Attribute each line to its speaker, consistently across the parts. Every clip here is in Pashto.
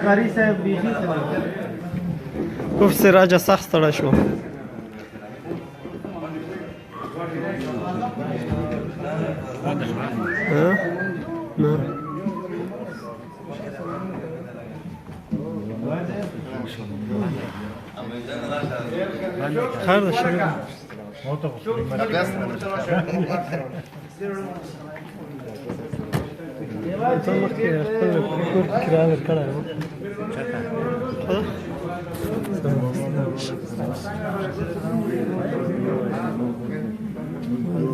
Speaker 1: قاری صاحب بیخي
Speaker 2: اوف سراجه سخت ستړی شو. نه خیر ده شریف ته مخکې خپل کور کرایه ورکړی و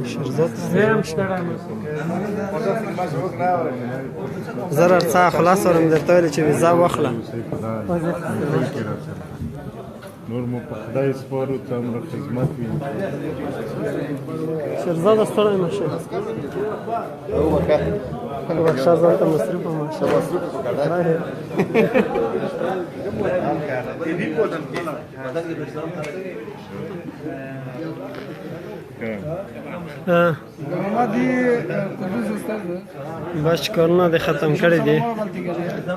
Speaker 2: شیرزاد زه رارڅه خلاص ورم درته ویلې چې ویزا واخله.
Speaker 3: نور مو په خدای سپارو ته مو خدمت وي.
Speaker 2: شیرزاده ستړی نه شي. بخښه ځان ته مصروف یم بس کارونه دې ختم کړي دي.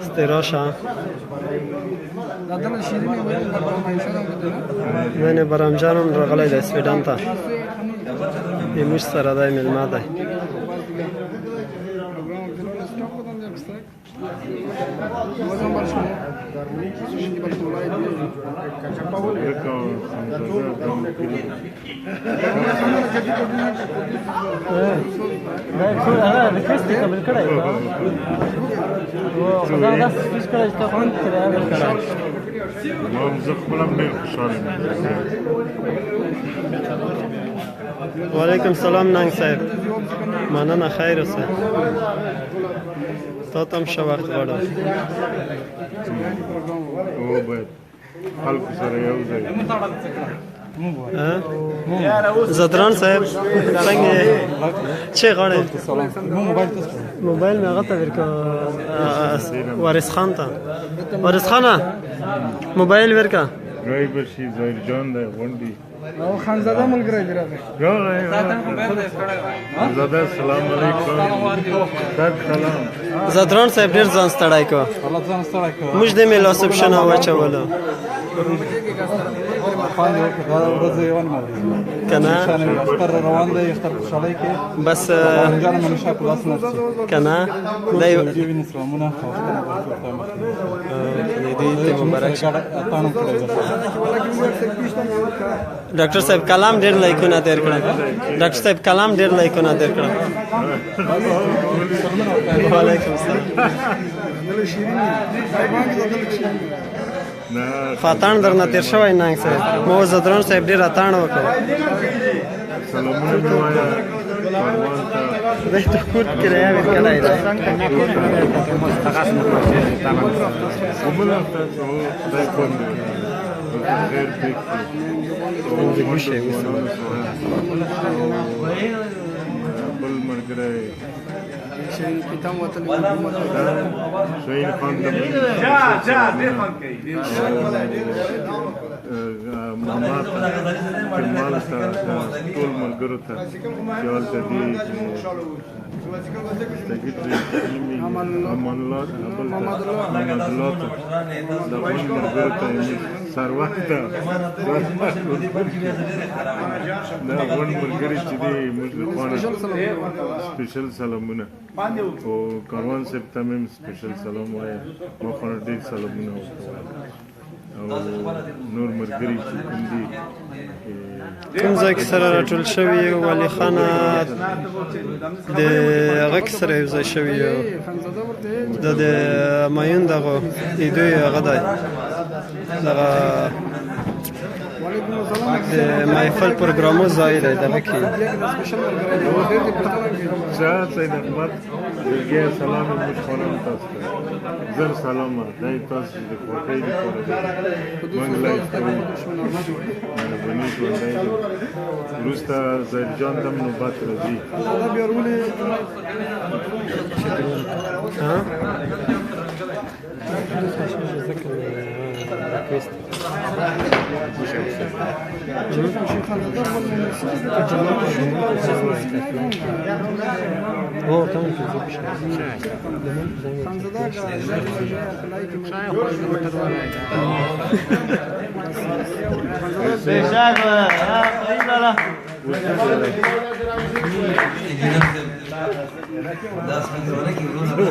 Speaker 2: ستې راشه نه برام جان هم راغلی دی سویډن ته. موږ سره دی مېلمه دی. وعلیکم سلام ننګ صاحب مننه خیر اوسه. تا ته هم ښه وخت غواړم.
Speaker 3: خلکو سره یو ځای
Speaker 2: زدران صاحب څنګه یې چی غواړې؟ موبایل مې هغه ته ورکړه وارث خان ته. وارث خانه موبایل ورکړه.
Speaker 3: رای برشي ظاهر جان دی غونډي
Speaker 1: او خانزاده ملګری دی
Speaker 3: راغی. خانزاده سلام علیکم. سلام
Speaker 2: زدران صاحب ډېر ځان ستړی کړ. موږ دې مې لاسب شنه واچولو که نه بس که نه دی مبارک شه. ډاکټر صاحب کلام ډېر لایکونه تیر کړل. ډاکټر صاحب کلام ډېر لایکونه تیر کړل. وعلیکم السلام. فاتان درنه تیر شوی ننګ صاحب. ما زدران صاحب ډېر اتاڼ وکړ.
Speaker 3: سلامونه مې وایه
Speaker 2: دی ته کور کرایه ورکړی دی.
Speaker 3: بل ملګری
Speaker 1: شهید پیتام وطن
Speaker 3: شهید خان د محمد کمال ته ټول ملګرو ته چې هلته دي امان الله ته د غونډ ملګرو ته ثروت ته د غونډ ملګري چې دي موږ لخوا سپیشل سلامونه او کاروان صاحب ته مې سپیشل سلام وایه. ما خو ډېر سلامونه ورته او نور ملګري چې کوم دي
Speaker 2: کوم ځای کې سره راټول شوي یو ولي خانه د هغه کې سره یو ځای شوي یو د مایون دغه دوی هغه دی دغه د محفل پروګرامو ځای دی دغه کې
Speaker 3: شاه سید احمد درګیا سلام موږ خورم تاسو ته زر سلامه دای تاسو د خوښۍ لپاره موږ لایف کوو مهرباني ژوندی دی. وروسته ظاهر جان ته هم نوبت راځي.
Speaker 1: شیخ خانزاده ول موسیقی که جلال
Speaker 2: هو تمام كذا
Speaker 1: خانزاده کا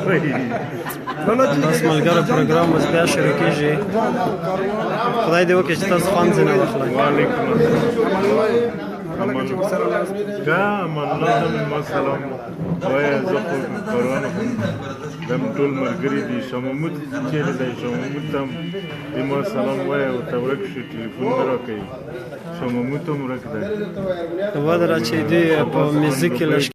Speaker 1: خلای کی
Speaker 2: تاسو ملګرو پروګرام اوس بیا شروع کیږي خدای دې وکړي چې تاسو خوند ځنه واخلئ
Speaker 3: وعلیکم السلام دا امان الله ته ما سلام وایه زه خو کاروانه خو دم ټول ملګري دي شمامود چیرې دی شمامود ته هم د ما سلام وایه ورته ورک شو ټلیفون نه راکوي شمامود هم ورک دی
Speaker 2: ودره چې دوی په میوزیک کې